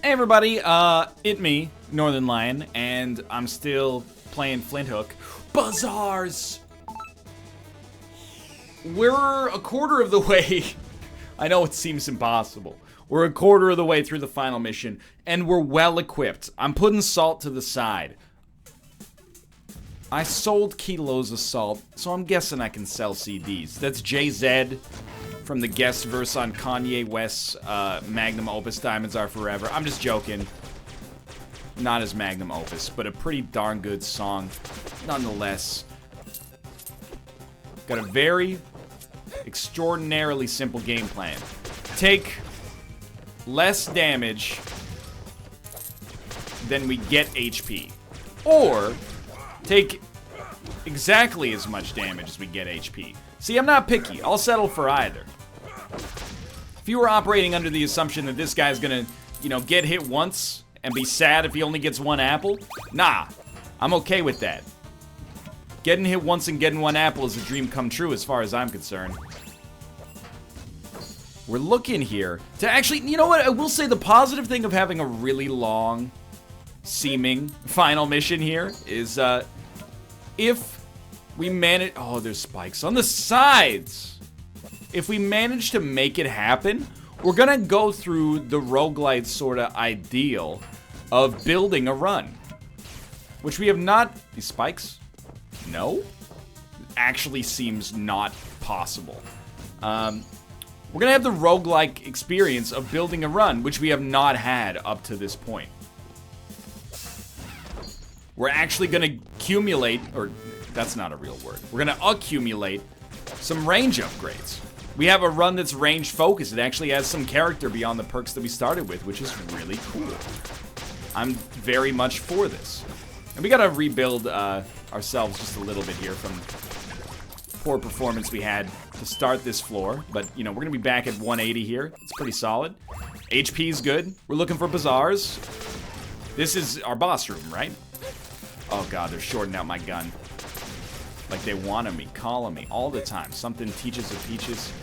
Hey everybody, it me, Northernlion, and I'm still playing Flinthook. Bazaars! We're a quarter of the way. I know it seems impossible. We're a quarter of the way through the final mission, and we're well equipped. I'm putting salt to the side. I sold kilos of salt, so I'm guessing I can sell CDs. That's JZ from the guest verse on Kanye West's magnum opus, Diamonds Are Forever. I'm just joking. Not his magnum opus, but a pretty darn good song nonetheless. Got a very extraordinarily simple game plan. Take less damage than we get HP. Or take exactly as much damage as we get HP. See, I'm not picky. I'll settle for either. If you were operating under the assumption that this guy's gonna, get hit once and be sad if he only gets one apple, nah, I'm okay with that. Getting hit once and getting one apple is a dream come true as far as I'm concerned. We're looking here to actually, you know what, I will say the positive thing of having a really long seeming final mission here is, if we manage, oh, there's spikes on the sides. If we manage to make it happen, we're gonna go through the roguelite sort of ideal of building a run. Which we have not, these spikes? No? Actually seems not possible. We're gonna have the roguelike experience of building a run, which we have not had up to this point. We're actually gonna accumulate, or that's not a real word. We're gonna accumulate some range upgrades. We have a run that's range focused. It actually has some character beyond the perks that we started with, which is really cool. I'm very much for this. And we gotta rebuild ourselves just a little bit here from poor performance we had to start this floor. But, we're gonna be back at 180 here. It's pretty solid. HP is good. We're looking for bazaars. This is our boss room, right? Oh god, they're shorting out my gun. Like they wanted me, calling me all the time. Something teaches of peaches.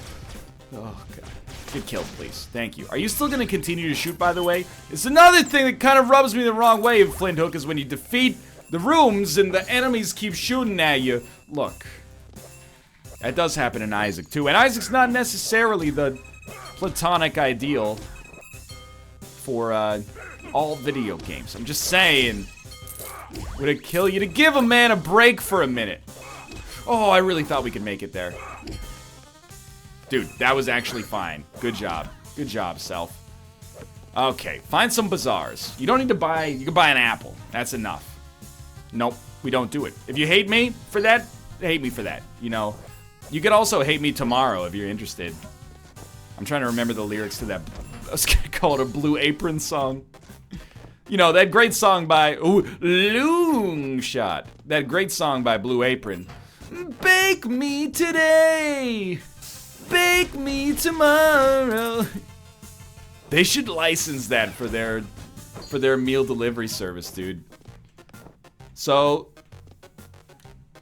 Oh god. Get killed, please. Thank you. Are you still gonna continue to shoot, by the way? It's another thing that kind of rubs me the wrong way of Flinthook is when you defeat the rooms and the enemies keep shooting at you. Look. That does happen in Isaac too. And Isaac's not necessarily the platonic ideal for all video games. I'm just saying. Would it kill you to give a man a break for a minute? Oh, I really thought we could make it there. Dude, that was actually fine. Good job. Good job, self. Okay, find some bazaars. You don't need to buy, you can buy an apple. That's enough. Nope, we don't do it. If you hate me for that, hate me for that. You could also hate me tomorrow if you're interested. I'm trying to remember the lyrics to that, I was gonna call it a Blue Apron song. That great song by, hookshot. That great song by Blue Apron. Bake me today, bake me tomorrow. They should license that for their meal delivery service, dude. So,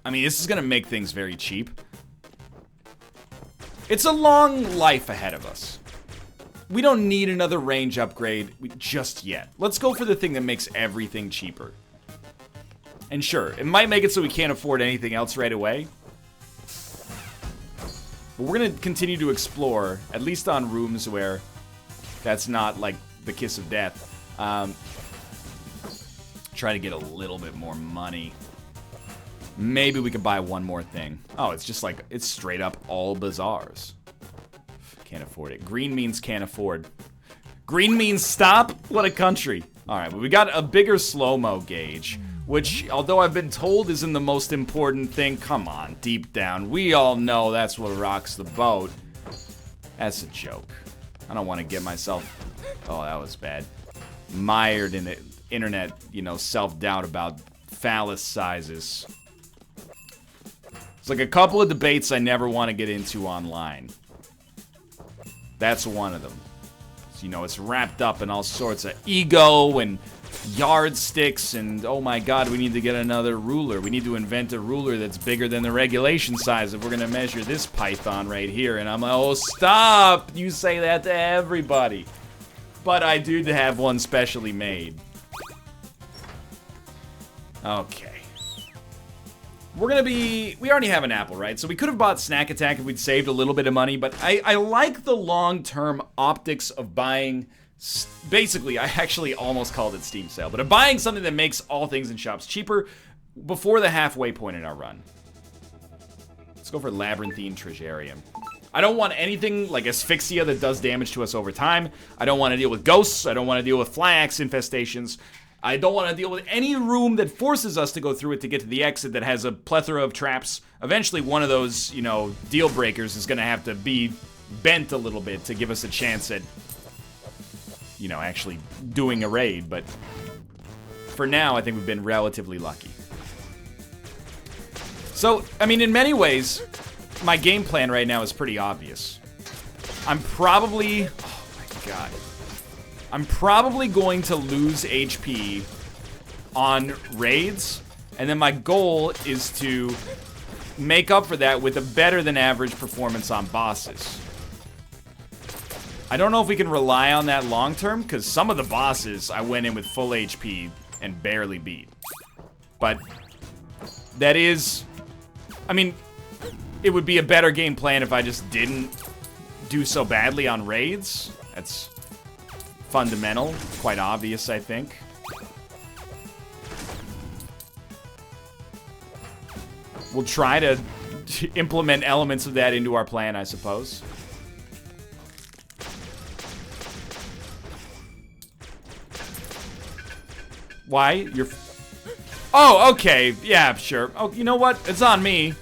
this is gonna make things very cheap. It's a long life ahead of us. We don't need another range upgrade just yet. Let's go for the thing that makes everything cheaper. And sure, it might make it so we can't afford anything else right away. But we're gonna continue to explore, at least on rooms where that's not like the kiss of death. Try to get a little bit more money. Maybe we could buy one more thing. Oh, it's just like, it's straight up all bazaars. Can't afford it. Green means can't afford. Green means stop? What a country. Alright, but we got a bigger slow-mo gauge, which, although I've been told isn't the most important thing, come on, deep down, we all know that's what rocks the boat. That's a joke. I don't want to get myself, oh, that was bad, mired in the internet, self-doubt about phallus sizes. It's like a couple of debates I never want to get into online. That's one of them. So, it's wrapped up in all sorts of ego and yardsticks and, oh my god, we need to get another ruler. We need to invent a ruler that's bigger than the regulation size if we're going to measure this python right here. And I'm like, oh, stop! You say that to everybody. But I do have one specially made. Okay. We're gonna be... We already have an apple, right? So we could have bought Snack Attack if we'd saved a little bit of money, but I like the long-term optics of buying... Basically, I actually almost called it Steam Sale, but of buying something that makes all things in shops cheaper before the halfway point in our run. Let's go for Labyrinthine Treasurium. I don't want anything like Asphyxia that does damage to us over time. I don't want to deal with ghosts. I don't want to deal with fly axe infestations. I don't want to deal with any room that forces us to go through it to get to the exit that has a plethora of traps. Eventually, one of those, you know, deal breakers is going to have to be bent a little bit to give us a chance at, you know, actually doing a raid. But for now, I think we've been relatively lucky. So, I mean, in many ways, my game plan right now is pretty obvious. I'm probably... Oh my god. I'm probably going to lose HP on raids, and then my goal is to make up for that with a better than average performance on bosses. I don't know if we can rely on that long term, because some of the bosses I went in with full HP and barely beat. But that is... I mean, it would be a better game plan if I just didn't do so badly on raids. That's fundamental, quite obvious, I think. We'll try to implement elements of that into our plan, I suppose. Why? You're... Oh, okay. Yeah, sure. Oh, you know what? It's on me.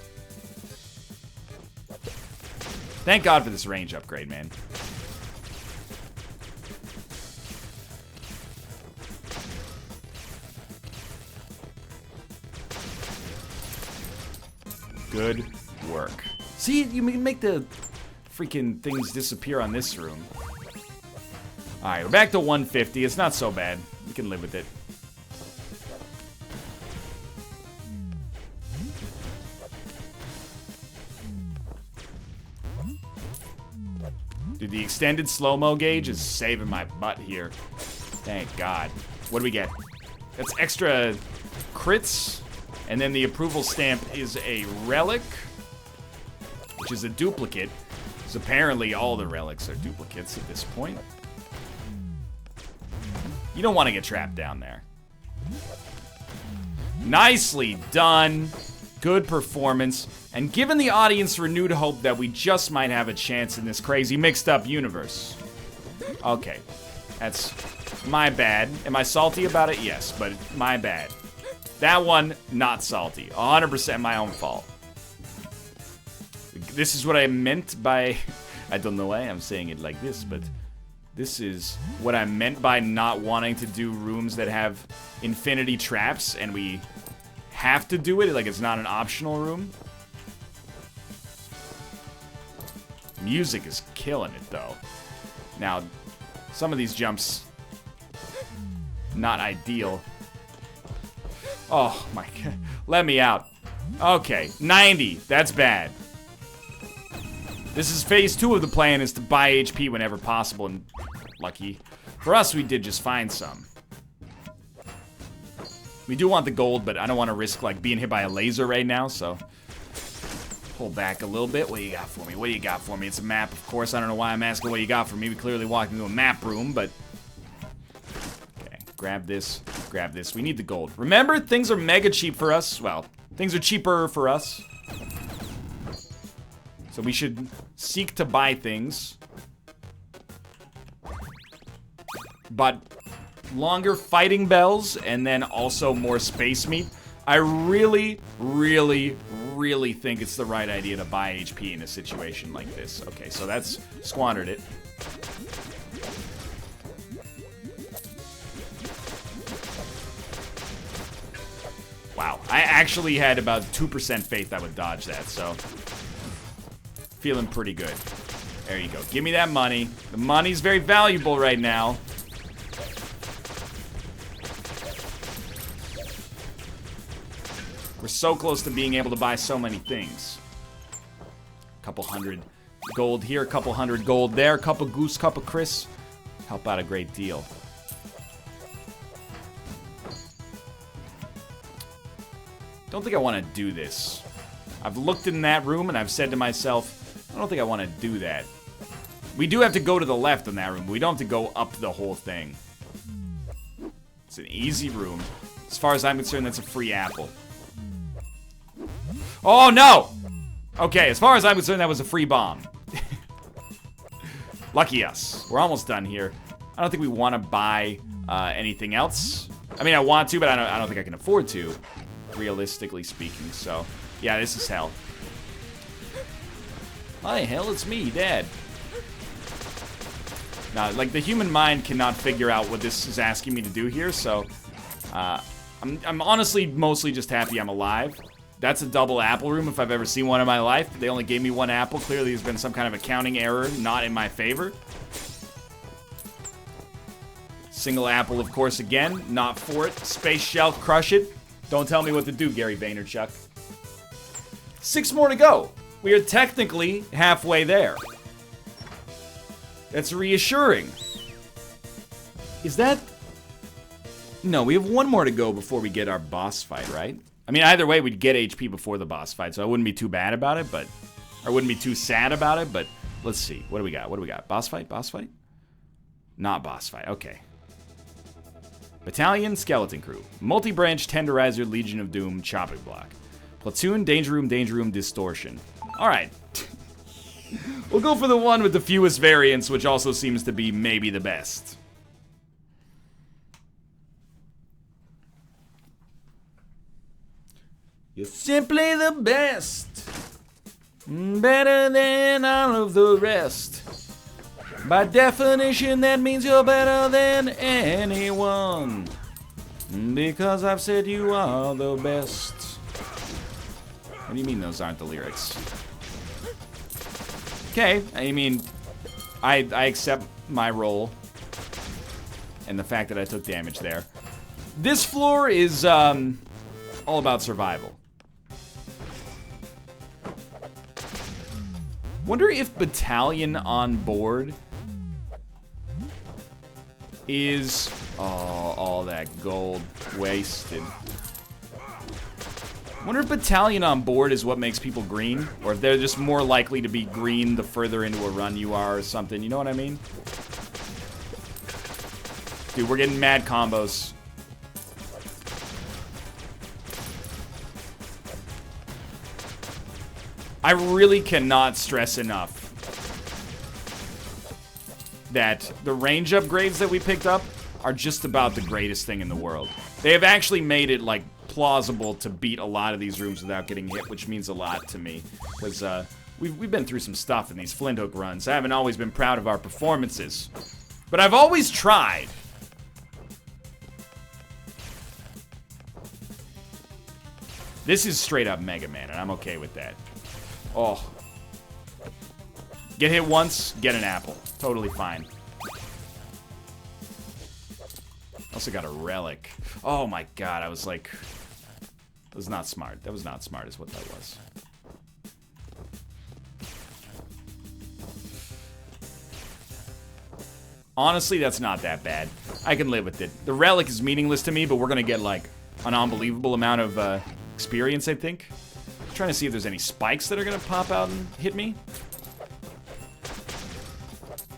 Thank God for this range upgrade, man. Good work. See, you can make the freaking things disappear on this room. Alright, we're back to 150. It's not so bad. We can live with it. Dude, the extended slow-mo gauge is saving my butt here. Thank God. What do we get? That's extra crits. And then the approval stamp is a relic, which is a duplicate. So apparently all the relics are duplicates at this point. You don't want to get trapped down there. Nicely done. Good performance. And given the audience renewed hope that we just might have a chance in this crazy mixed up universe. Okay. That's my bad. Am I salty about it? Yes, but my bad. That one, not salty. 100% my own fault. This is what I meant by... I don't know why I'm saying it like this, but... This is what I meant by not wanting to do rooms that have infinity traps, and we have to do it, like it's not an optional room. Music is killing it, though. Now, some of these jumps... not ideal. Oh my god. Let me out. Okay, 90. That's bad. This is phase 2 of the plan, is to buy HP whenever possible, and lucky. For us, we did just find some. We do want the gold, but I don't want to risk like being hit by a laser right now, so pull back a little bit. What do you got for me? What do you got for me? It's a map, of course. I don't know why I'm asking what you got for me. We clearly walked into a map room, but okay, grab this. Grab this. We need the gold. Remember, things are mega cheap for us. Well, things are cheaper for us. So we should seek to buy things. But longer fighting bells and then also more space meat. I really, really, really think it's the right idea to buy HP in a situation like this. Okay, so that's squandered it. Wow, I actually had about 2% faith I would dodge that, so feeling pretty good. There you go. Give me that money. The money's very valuable right now. We're so close to being able to buy so many things. A couple hundred gold here, a couple hundred gold there, a couple goose, couple Chris. help out a great deal. Don't think I want to do this. I've looked in that room and I've said to myself, I don't think I want to do that. We do have to go to the left in that room. We don't have to go up the whole thing. It's an easy room. As far as I'm concerned, that's a free apple. Oh, no! Okay, as far as I'm concerned, that was a free bomb. Lucky us. We're almost done here. I don't think we want to buy anything else. I mean, I want to, but I don't think I can afford to, realistically speaking. So, yeah, this is hell. Hi, hell, it's me, Dad. Now, like, the human mind cannot figure out what this is asking me to do here, so I'm honestly mostly just happy I'm alive. That's a double apple room if I've ever seen one in my life. They only gave me one apple. Clearly, there's been some kind of accounting error, not in my favor. Single apple, of course, again. Not for it. Space shell, crush it. Don't tell me what to do, Gary Vaynerchuk. 6 more to go. We are technically halfway there. That's reassuring. Is that... No, we have 1 more to go before we get our boss fight, right? I mean, either way, we'd get HP before the boss fight, so I wouldn't be too bad about it, but... I wouldn't be too sad about it, but... Let's see. What do we got? What do we got? Boss fight? Boss fight? Not boss fight. Okay. Battalion, Skeleton Crew. Multi-branch, Tenderizer, Legion of Doom, Chopping Block. Platoon, Danger Room, Distortion. Alright. We'll go for the one with the fewest variants, which also seems to be maybe the best. You're simply the best. Better than all of the rest. By definition, that means you're better than anyone. Because I've said you are the best. What do you mean those aren't the lyrics? Okay, I mean, I accept my role and the fact that I took damage there. This floor is all about survival. Wonder if Battalion on board is... Oh, all that gold wasted. Wonder if Battalion on board is what makes people green, or if they're just more likely to be green the further into a run you are or something, you know what I mean? Dude, we're getting mad combos. I really cannot stress enough that the range upgrades that we picked up are just about the greatest thing in the world. They have actually made it, like, plausible to beat a lot of these rooms without getting hit, which means a lot to me. Because we've been through some stuff in these Flinthook runs. I haven't always been proud of our performances. But I've always tried. This is straight up Mega Man, and I'm okay with that. Oh. Get hit once, get an apple. Totally fine. Also got a relic. Oh my god, I was like... That was not smart. That was not smart is what that was. Honestly, that's not that bad. I can live with it. The relic is meaningless to me, but we're gonna get like an unbelievable amount of experience, I think. I'm trying to see if there's any spikes that are gonna pop out and hit me.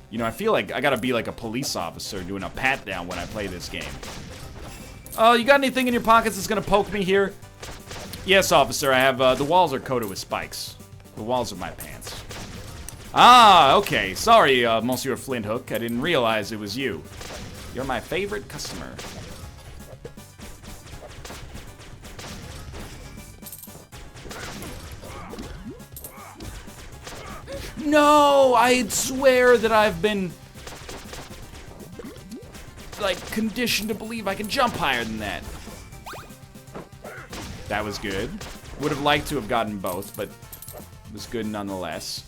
You know, I feel like I gotta be like a police officer doing a pat down when I play this game. Oh, you got anything in your pockets that's gonna poke me here? Yes, officer, I have, the walls are coated with spikes. The walls of my pants. Ah, okay. Sorry, Monsieur Flinthook. I didn't realize it was you. You're my favorite customer. No, I swear that I've been, like, conditioned to believe I can jump higher than that. That was good. Would have liked to have gotten both, but it was good nonetheless.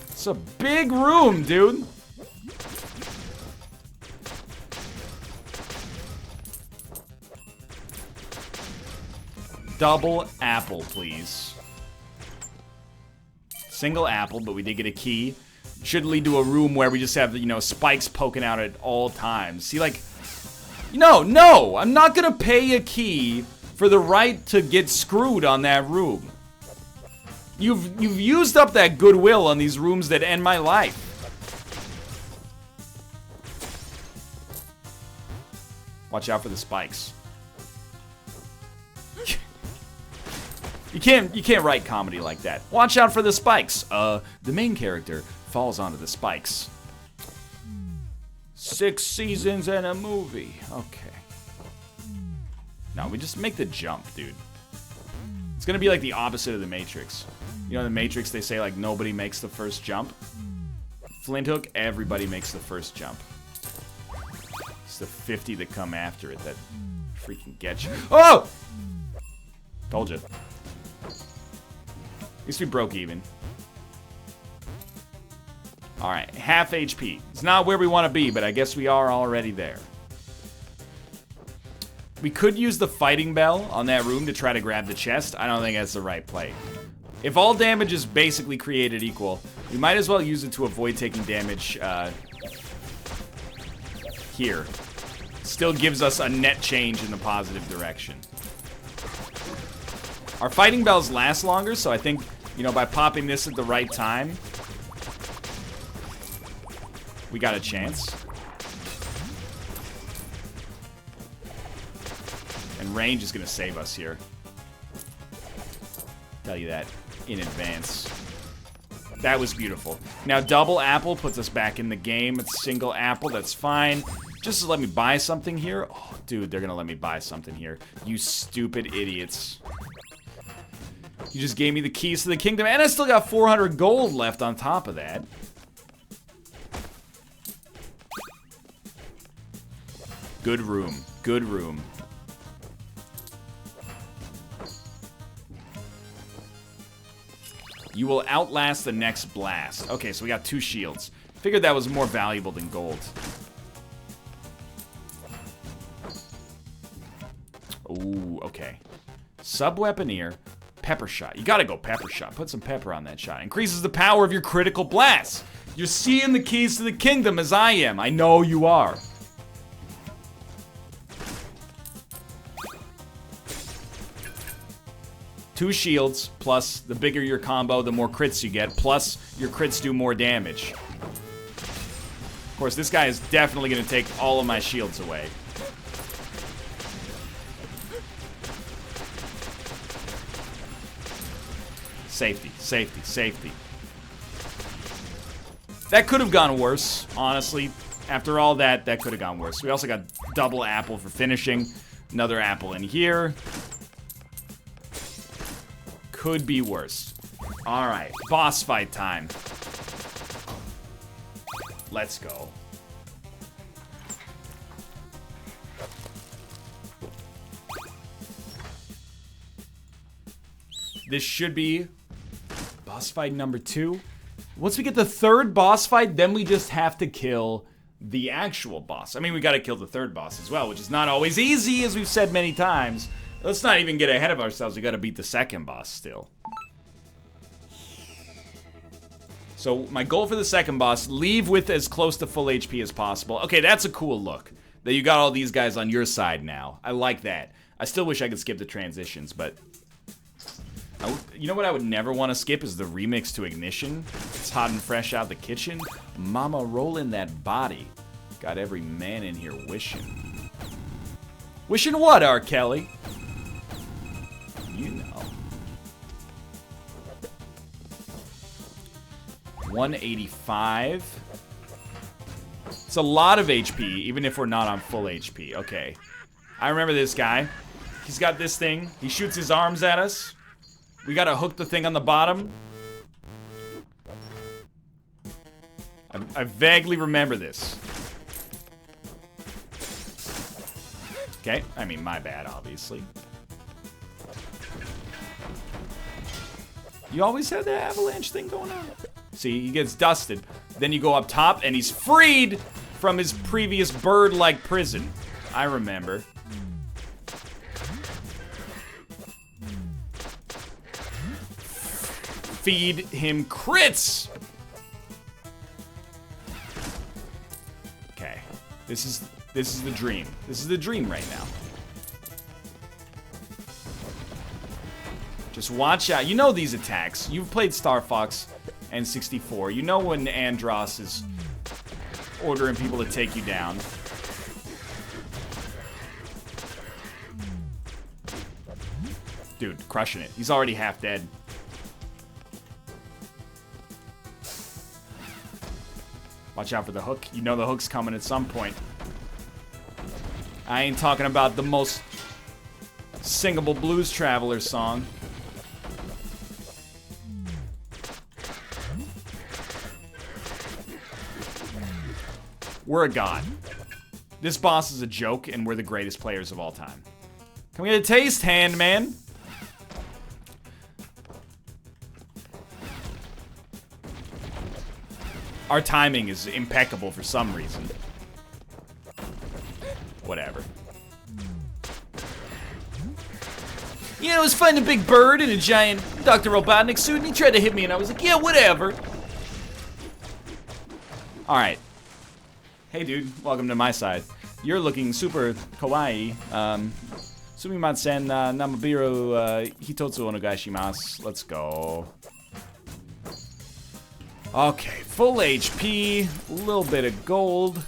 It's a big room, dude. Double apple, please. Single apple, but we did get a key. should lead to a room where we just have, you know, spikes poking out at all times. See, like, no, I'm not gonna pay a key for the right to get screwed on that room. You've used up that goodwill on these rooms that end my life. Watch out for the spikes. You can't write comedy like that. Watch out for the spikes. The main character falls onto the spikes. 6 seasons and a movie. Okay. No, we just make the jump, dude. It's gonna be like the opposite of the Matrix. You know, in the Matrix, they say, like, nobody makes the first jump. Flinthook, everybody makes the first jump. It's the 50 that come after it that freaking get you. Oh! Told you. At least we broke even. Alright, half HP. It's not where we want to be, but I guess we are already there. We could use the fighting bell on that room to try to grab the chest. I don't think that's the right play. If all damage is basically created equal, we might as well use it to avoid taking damage here. Still gives us a net change in the positive direction. Our fighting bells last longer, so I think, you know, by popping this at the right time, we got a chance. And range is gonna save us here. Tell you that in advance. That was beautiful. Now, double apple puts us back in the game. It's single apple, that's fine. Just to let me buy something here. Oh, dude, they're gonna let me buy something here. You stupid idiots. You just gave me the keys to the kingdom, and I still got 400 gold left on top of that. Good room. Good room. You will outlast the next blast. Okay, so we got 2 shields. Figured that was more valuable than gold. Ooh, okay. Sub-weaponeer, pepper shot. You gotta go pepper shot. Put some pepper on that shot. Increases the power of your critical blast. You're seeing the keys to the kingdom as I am. I know you are. Two shields, plus the bigger your combo, the more crits you get, plus your crits do more damage. Of course, this guy is definitely going to take all of my shields away. Safety, safety, safety. That could have gone worse, honestly. After all that, that could have gone worse. We also got double apple for finishing. Another apple in here. Could be worse. Alright, boss fight time. Let's go. This should be boss fight number 2. Once we get the 3rd boss fight, then we just have to kill the actual boss. I mean, we gotta kill the 3rd boss as well, which is not always easy, as we've said many times. Let's not even get ahead of ourselves. We gotta beat the 2nd boss still. So my goal for the 2nd boss, leave with as close to full HP as possible. Okay, that's a cool look. That you got all these guys on your side now. I like that. I still wish I could skip the transitions, but... you know what I would never want to skip is the remix to Ignition. It's hot and fresh out the kitchen. Mama rolling that body. Got every man in here wishing. Wishing what, R. Kelly? You know. 185. It's a lot of HP, even if we're not on full HP. Okay. I remember this guy. He's got this thing. He shoots his arms at us. We gotta hook the thing on the bottom. I vaguely remember this. Okay, I mean, my bad, obviously. You always had that avalanche thing going on. See, he gets dusted. Then you go up top, and he's freed from his previous bird-like prison. I remember. Feed him crits! Okay. This is the dream. This is the dream right now. Just watch out. You know these attacks. You've played Star Fox and 64. You know when Andros is ordering people to take you down. Dude, crushing it. He's already half dead. Watch out for the hook. You know the hook's coming at some point. I ain't talking about the most singable Blues Traveler song. We're a god. This boss is a joke, and we're the greatest players of all time. Can we get a taste, hand man? Our timing is impeccable for some reason. Whatever. You know, it was finding a big bird in a giant Dr. Robotnik suit, and he tried to hit me, and I was like, yeah, whatever. Alright. Hey, dude. Welcome to my side. You're looking super kawaii. Sumimasen namabiru hitotsu onegaishimasu. Let's go. Okay, full HP, a little bit of gold,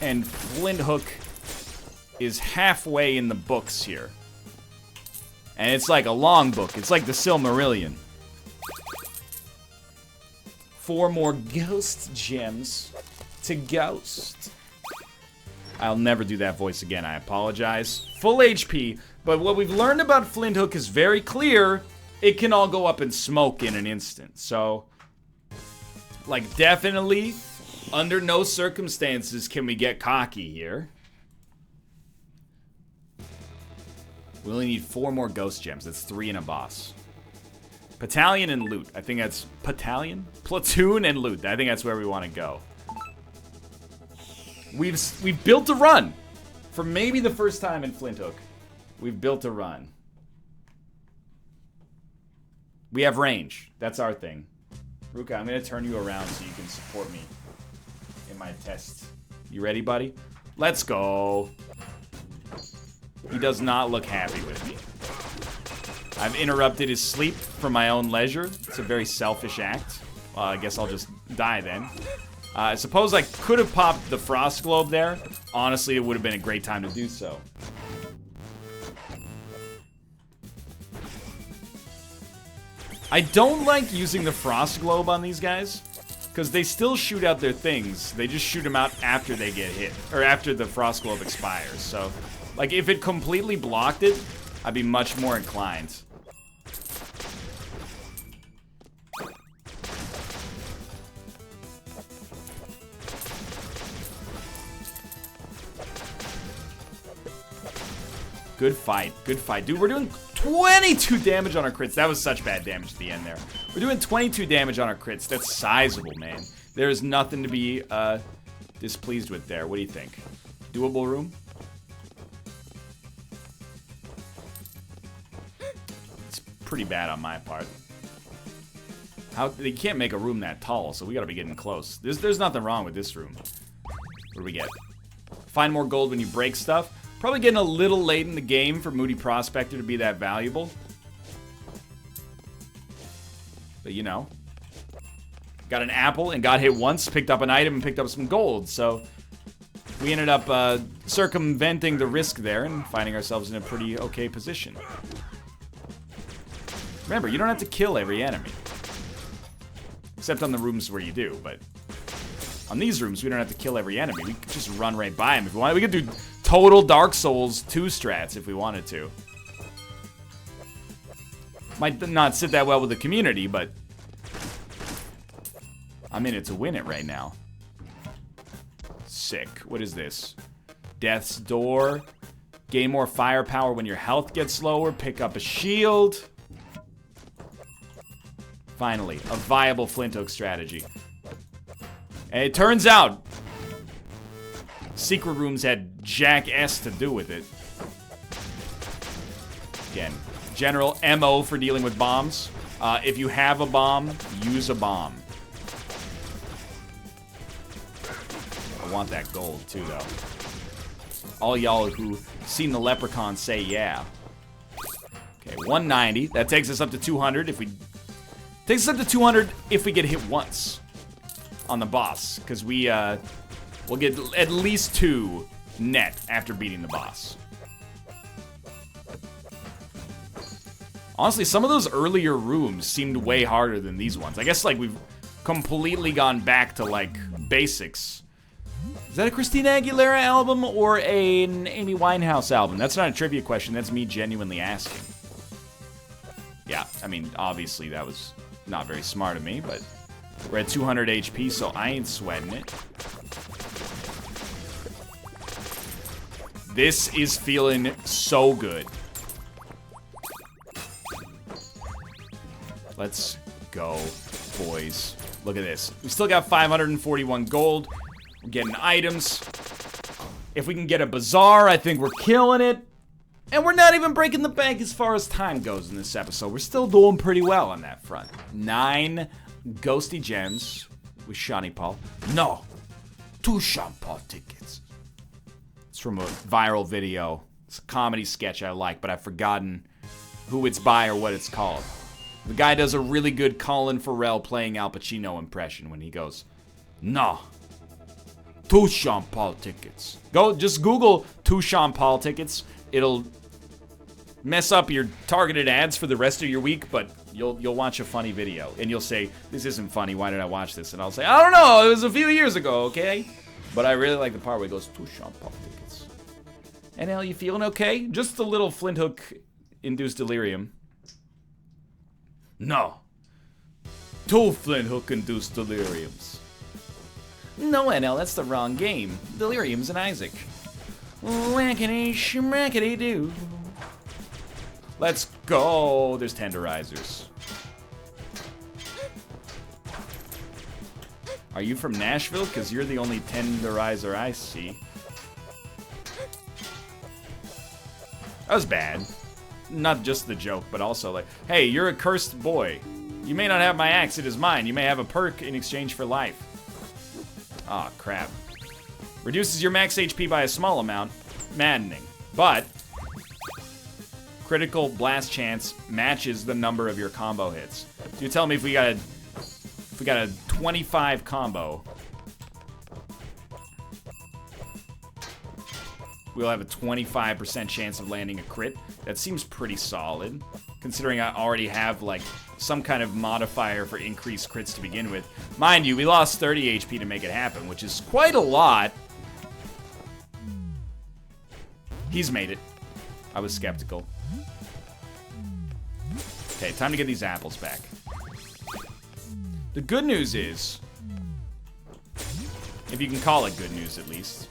and Flinthook is halfway in the books here. And it's like a long book. It's like the Silmarillion. 4 more ghost gems to ghost. I'll never do that voice again, I apologize. Full HP, but what we've learned about Flinthook is very clear. It can all go up in smoke in an instant, so... Like, definitely, under no circumstances can we get cocky here. We only need 4 more ghost gems. That's 3 in a boss. Battalion and loot. I think that's... Battalion? Platoon and loot. I think that's where we want to go. We've built a run. For maybe the first time in Flinthook. We've built a run. We have range. That's our thing. Ruka, I'm going to turn you around so you can support me in my test. You ready, buddy? Let's go. He does not look happy with me. I've interrupted his sleep for my own leisure. It's a very selfish act. I guess I'll just die then. I suppose I could have popped the frost globe there. Honestly, it would have been a great time to do so. I don't like using the frost globe on these guys, because they still shoot out their things. They just shoot them out after they get hit, or after the frost globe expires. So, like, if it completely blocked it, I'd be much more inclined. Good fight, good fight. Dude, we're doing 22 damage on our crits. That was such bad damage at the end there. We're doing 22 damage on our crits. That's sizable, man. There is nothing to be displeased with there. What do you think? Doable room? It's pretty bad on my part. They can't make a room that tall, so we gotta be getting close. There's nothing wrong with this room. What do we get? Find more gold when you break stuff. Probably getting a little late in the game for Moody Prospector to be that valuable. But, you know. Got an apple and got hit once, picked up an item and picked up some gold. So, we ended up circumventing the risk there and finding ourselves in a pretty okay position. Remember, you don't have to kill every enemy. Except on the rooms where you do, but... On these rooms, we don't have to kill every enemy. We could just run right by them if we want. We could do total Dark Souls 2 strats if we wanted to. Might not sit that well with the community, but I'm in it to win it right now. Sick. What is this? Death's Door. Gain more firepower when your health gets lower. Pick up a shield. Finally, a viable Flinthook strategy. And it turns out, secret rooms had jack S to do with it. Again, general MO for dealing with bombs. If you have a bomb, use a bomb. want that gold, too, though. All y'all who seen the leprechaun say yeah. Okay, 190. That takes us up to 200 if we... Takes us up to 200 if we get hit once on the boss. Because we'll get at least 2 net after beating the boss. Honestly, some of those earlier rooms seemed way harder than these ones. I guess, like, we've completely gone back to, like, basics. Is that a Christina Aguilera album or an Amy Winehouse album? That's not a trivia question. That's me genuinely asking. Yeah, I mean, obviously that was not very smart of me, but we're at 200 HP, so I ain't sweating it. This is feeling so good. Let's go, boys. Look at this. We still got 541 gold. We're getting items. If we can get a bazaar, I think we're killing it. And we're not even breaking the bank as far as time goes in this episode. We're still doing pretty well on that front. 9 ghosty gems with Shani Paul. No, 2 Sean Paul tickets. It's from a viral video. It's a comedy sketch I like, but I've forgotten who it's by or what it's called. The guy does a really good Colin Farrell playing Al Pacino impression when he goes, "No, 2 Sean Paul tickets." Just Google 2 Sean Paul tickets. It'll mess up your targeted ads for the rest of your week, but you'll watch a funny video and you'll say, "This isn't funny. Why did I watch this?" And I'll say, "I don't know. It was a few years ago, okay?" But I really like the part where he goes, 2 Sean Paul tickets. NL, you feeling okay? Just a little Flinthook induced delirium. No. 2 Flinthook induced deliriums. No, NL, that's the wrong game. Delirium's an Isaac. Whackity shmackity doo. Let's go. There's tenderizers. Are you from Nashville? Because you're the only tenderizer I see. That was bad. Not just the joke, but also like, hey, you're a cursed boy. You may not have my axe, it is mine. You may have a perk in exchange for life. Aw, crap. Reduces your max HP by a small amount. Maddening. But critical blast chance matches the number of your combo hits. So you tell me if we got a 25 combo, we'll have a 25% chance of landing a crit. That seems pretty solid, considering I already have, like, some kind of modifier for increased crits to begin with. Mind you, we lost 30 HP to make it happen, which is quite a lot. He's made it. I was skeptical. Okay, time to get these apples back. The good news is, if you can call it good news at least,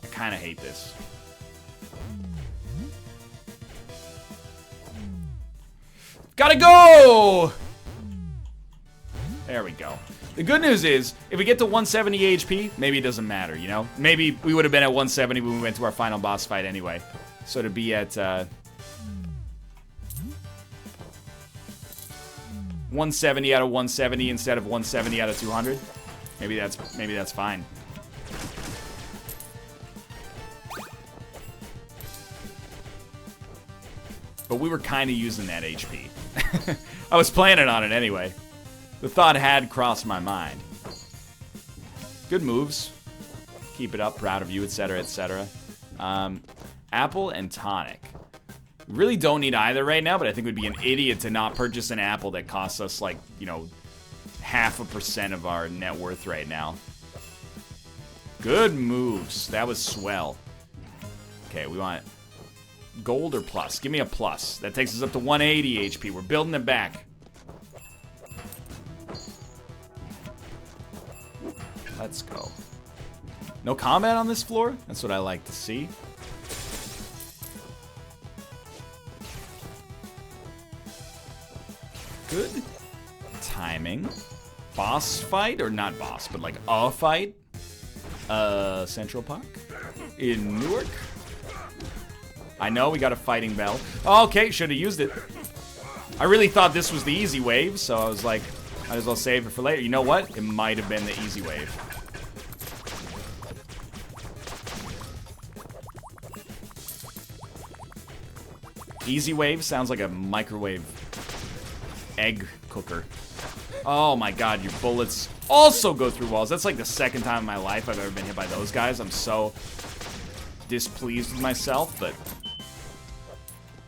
I kind of hate this. Gotta go! There we go. The good news is, if we get to 170 HP, maybe it doesn't matter, you know? Maybe we would have been at 170 when we went to our final boss fight anyway. So to be at 170 out of 170 instead of 170 out of 200, maybe that's fine. But we were kind of using that HP. I was planning on it anyway. The thought had crossed my mind. Good moves. Keep it up. Proud of you, etc., etc. Apple and tonic. Really don't need either right now, but I think we'd be an idiot to not purchase an apple that costs us, like, you know, 0.5% of our net worth right now. Good moves. That was swell. Okay, we want gold or plus. Give me a plus. That takes us up to 180 HP. We're building it back. Let's go. No combat on this floor? That's what I like to see. Good timing. Boss fight, or not boss, but like a fight. Central Park in Newark. I know we got a fighting bell. Okay, should have used it. I really thought this was the easy wave, so I was like, Might as well save it for later. You know what? It might have been the easy wave. Easy wave sounds like a microwave egg cooker. Oh my god, your bullets also go through walls. That's like the second time in my life I've ever been hit by those guys. I'm so displeased with myself, but...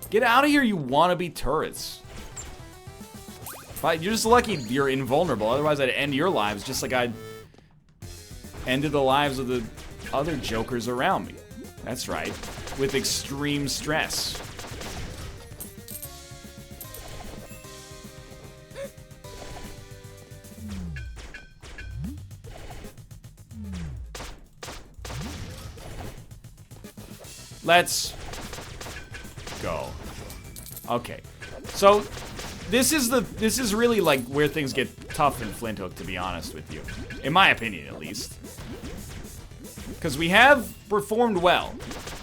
Get out of here, you wannabe turrets. But you're just lucky you're invulnerable. Otherwise, I'd end your lives just like I'd ended the lives of the other jokers around me. That's right. With extreme stress. Let's go. Okay. So this is really like where things get tough in Flinthook, to be honest with you. In my opinion, at least. Because we have performed well.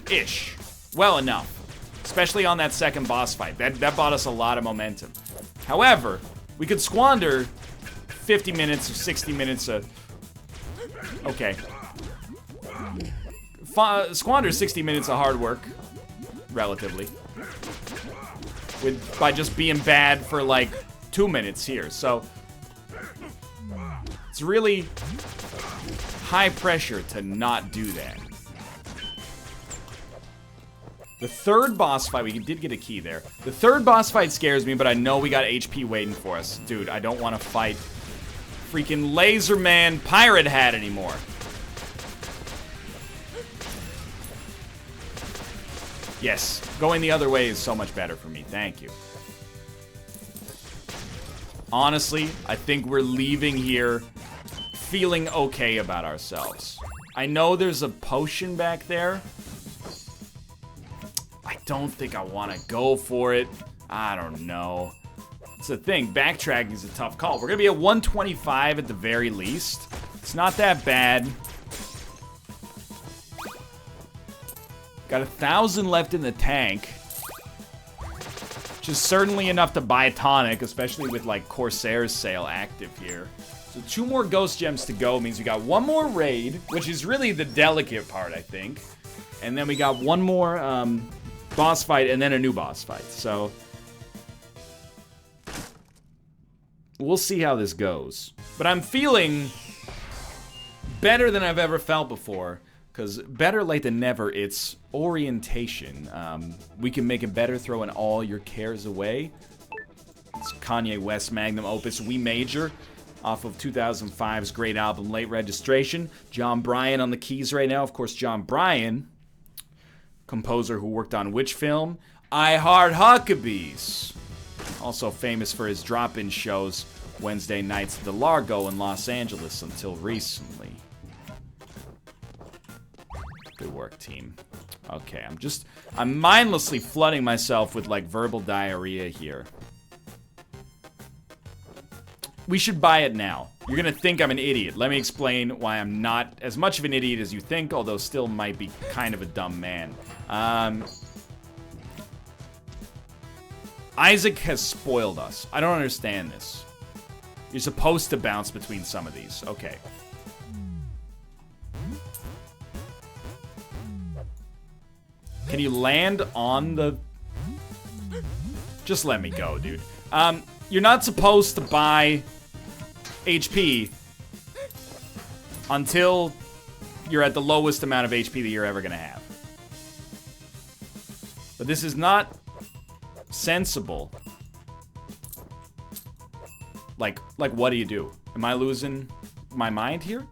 Ish. Well enough. Especially on that second boss fight. That bought us a lot of momentum. However, we could squander 50 minutes or 60 minutes of... Okay. Squander 60 minutes of hard work, relatively, by just being bad for like 2 minutes here. So it's really high pressure to not do that. The third boss fight, we did get a key there. The third boss fight scares me, but I know we got HP waiting for us. Dude, I don't want to fight freaking Laser Man Pirate Hat anymore. Yes, going the other way is so much better for me. Thank you. Honestly, I think we're leaving here feeling okay about ourselves. I know there's a potion back there. I don't think I want to go for it. I don't know. It's the thing. Backtracking is a tough call. We're going to be at 125 at the very least. It's not that bad. Got 1,000 left in the tank. Which is certainly enough to buy a tonic, especially with like Corsair's sale active here. So 2 more ghost gems to go means we got 1 more raid, which is really the delicate part, I think. And then we got 1 more boss fight and then a new boss fight. So we'll see how this goes. But I'm feeling better than I've ever felt before. Because better late than never, it's orientation. We can make it better throwing all your cares away. It's Kanye West magnum opus, We Major, off of 2005's great album, Late Registration. John Bryan on the keys right now. Of course, John Bryan, composer who worked on which film? I Heart Huckabees. Also famous for his drop-in shows Wednesday nights at the Largo in Los Angeles until recently. Good work, team. Okay, I'm mindlessly flooding myself with, like, verbal diarrhea here. We should buy it now. You're gonna think I'm an idiot. Let me explain why I'm not as much of an idiot as you think, although still might be kind of a dumb man. Isaac has spoiled us. I don't understand this. You're supposed to bounce between some of these. Okay. Can you land on the... Just let me go, dude. You're not supposed to buy HP until you're at the lowest amount of HP that you're ever gonna have. But this is not sensible. Like what do you do? Am I losing my mind here?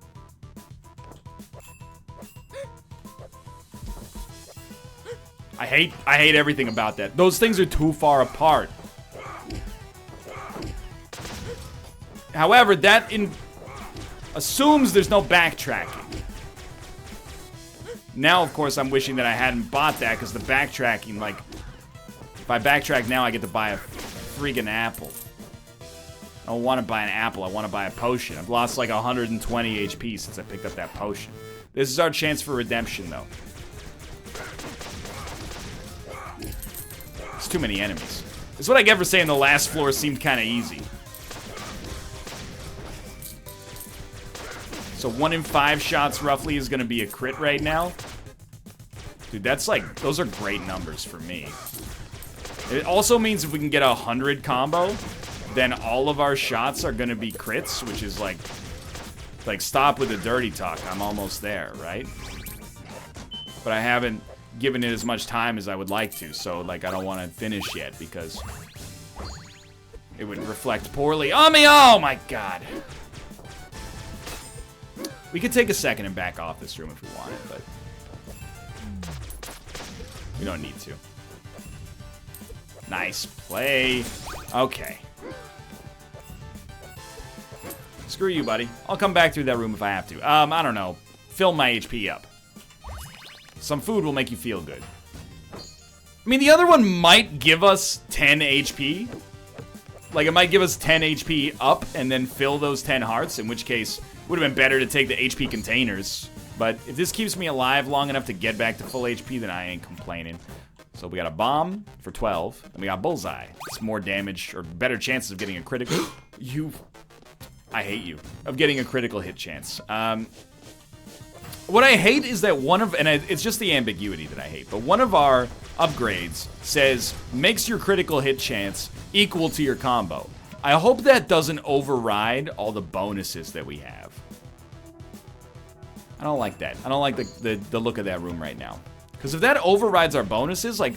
I hate everything about that. Those things are too far apart. However, that assumes there's no backtracking. Now, of course, I'm wishing that I hadn't bought that, because the backtracking, like, if I backtrack now, I get to buy a friggin' apple. I don't want to buy an apple, I want to buy a potion. I've lost like 120 HP since I picked up that potion. This is our chance for redemption, though. It's too many enemies. This is what I get for saying the last floor seemed kind of easy. So 1 in 5 shots roughly is gonna be a crit right now. Dude, that's like, those are great numbers for me. It also means if we can get a 100 combo, then all of our shots are gonna be crits, which is like stop with the dirty talk. I'm almost there, right? But I haven't given it as much time as I would like to, so like I don't want to finish yet because it would reflect poorly on me. Oh my god. We could take a second and back off this room if we wanted, but we don't need to. Nice play. Okay. Screw you, buddy. I'll come back through that room if I have to. I don't know. Fill my HP up. Some food will make you feel good. I mean, the other one might give us 10 HP. Like, it might give us 10 HP up and then fill those 10 hearts, in which case it would have been better to take the HP containers. But if this keeps me alive long enough to get back to full HP, then I ain't complaining. So we got a bomb for 12, and we got bullseye. It's more damage, or better chances of getting a critical... I hate you. Of getting a critical hit chance. What I hate is that one of... And it's just the ambiguity that I hate. But one of our upgrades says, makes your critical hit chance equal to your combo. I hope that doesn't override all the bonuses that we have. I don't like that. I don't like the look of that room right now. Because if that overrides our bonuses, like...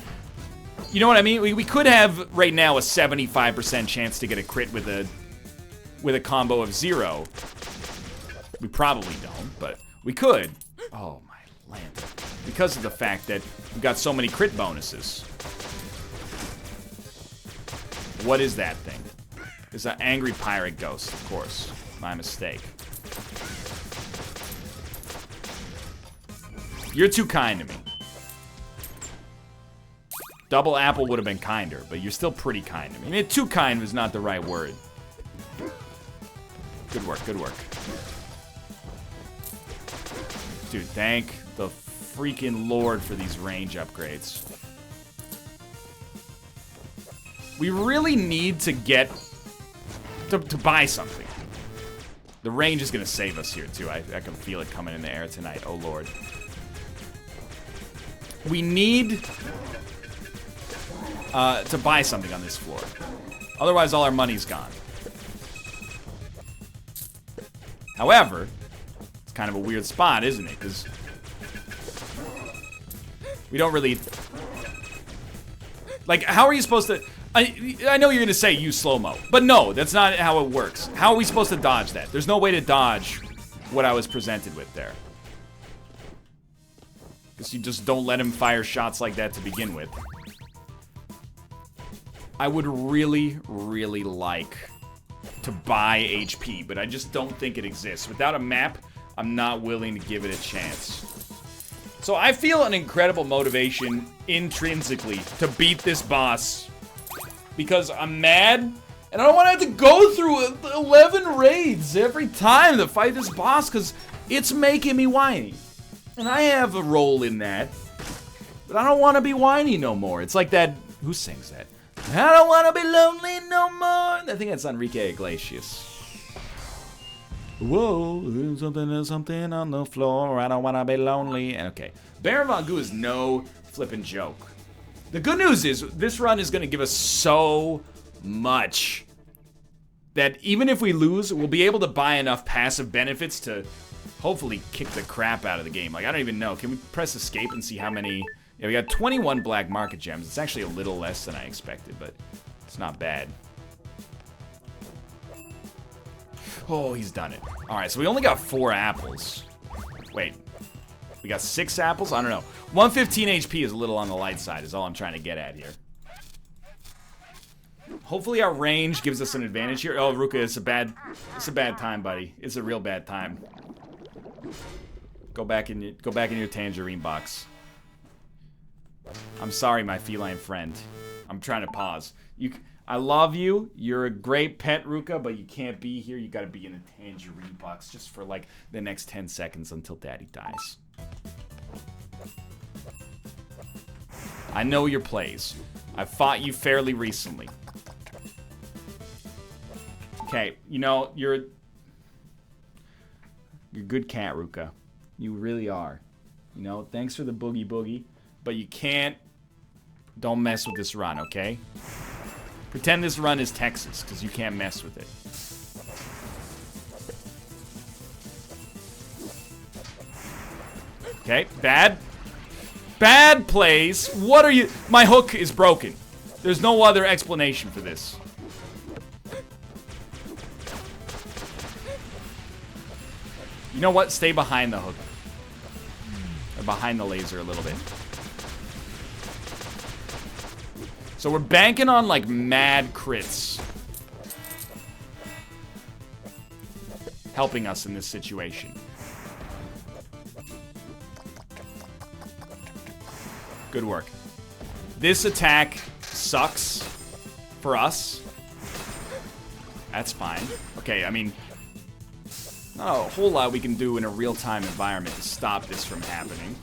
You know what I mean? We could have, right now, a 75% chance to get a crit with a combo of 0. We probably don't, but we could. Oh my land. Because of the fact that we've got so many crit bonuses. What is that thing? It's an angry pirate ghost, of course. My mistake. You're too kind to me. Double apple would have been kinder, but you're still pretty kind to me. I mean, too kind was not the right word. Good work, good work. Dude, thank the freaking Lord for these range upgrades. We really need to get... to buy something. The range is going to save us here, too. I can feel it coming in the air tonight. Oh, Lord. We need... to buy something on this floor. Otherwise, all our money's gone. However, it's kind of a weird spot, isn't it? Because we don't really... Like, how are you supposed to... I know you're going to say use slow-mo, but no, that's not how it works. How are we supposed to dodge that? There's no way to dodge what I was presented with there. Because you just don't let him fire shots like that to begin with. I would really, really like to buy HP, but I just don't think it exists. Without a map, I'm not willing to give it a chance. So I feel an incredible motivation intrinsically to beat this boss because I'm mad and I don't want to have to go through 11 raids every time to fight this boss because it's making me whiny. And I have a role in that, but I don't want to be whiny no more. It's like that, who sings that? I don't want to be lonely no more. I think that's Enrique Iglesias. Whoa, there's something on the floor. I don't want to be lonely. Okay, Baron Von Goo is no flippin' joke. The good news is this run is going to give us so much that even if we lose, we'll be able to buy enough passive benefits to hopefully kick the crap out of the game. Like, I don't even know. Can we press escape and see how many... Yeah, we got 21 black market gems. It's actually a little less than I expected, but it's not bad. Oh, he's done it. All right, so we only got 4 apples. Wait, we got 6 apples? I don't know. 115 HP is a little on the light side is all I'm trying to get at here. Hopefully our range gives us an advantage here. Oh, Ruka, it's a bad time, buddy. It's a real bad time. Go back in your tangerine box. I'm sorry, my feline friend. I'm trying to pause. I love you. You're a great pet, Ruka, but you can't be here. You gotta be in a tangerine box just for like the next 10 seconds until Daddy dies. I know your plays. I fought you fairly recently. Okay, you know, You're a good cat, Ruka. You really are. You know, thanks for the boogie boogie. But you can't... Don't mess with this run, okay? Pretend this run is Texas, because you can't mess with it. Okay, bad. Bad plays. What are you... My hook is broken. There's no other explanation for this. You know what? Stay behind the hook. Or behind the laser a little bit. So we're banking on, like, mad crits. Helping us in this situation. Good work. This attack sucks for us. That's fine. Okay, I mean, not a whole lot we can do in a real-time environment to stop this from happening.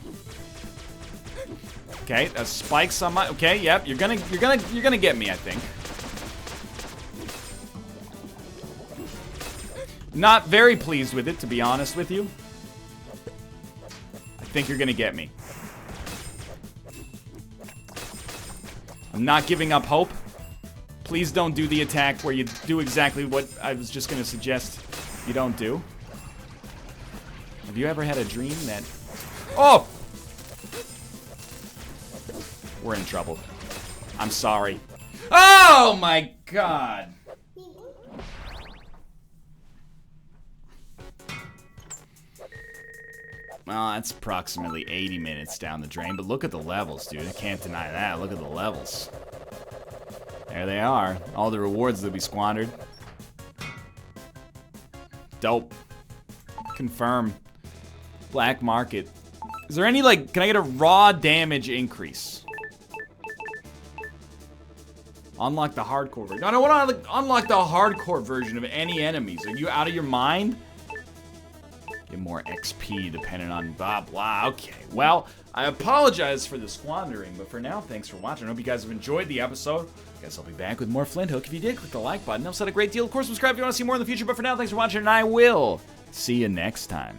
Okay, that spikes on my... Okay, yep, you're gonna get me, I think. Not very pleased with it, to be honest with you. I think you're gonna get me. I'm not giving up hope. Please don't do the attack where you do exactly what I was just gonna suggest you don't do. Have you ever had a dream that... Oh! We're in trouble. I'm sorry. Oh my god! Well, that's approximately 80 minutes down the drain, but look at the levels, dude. I can't deny that. Look at the levels. There they are. All the rewards that we squandered. Dope. Confirm. Black market. Is there any, like, can I get a raw damage increase? Unlock the hardcore version. I don't want to unlock the hardcore version of any enemies. Are you out of your mind? Get more XP depending on blah, blah. Okay, well, I apologize for the squandering, but for now, thanks for watching. I hope you guys have enjoyed the episode. Guess I'll be back with more Flinthook. If you did, click the like button. It helps out a great deal. Of course, subscribe if you want to see more in the future. But for now, thanks for watching, and I will see you next time.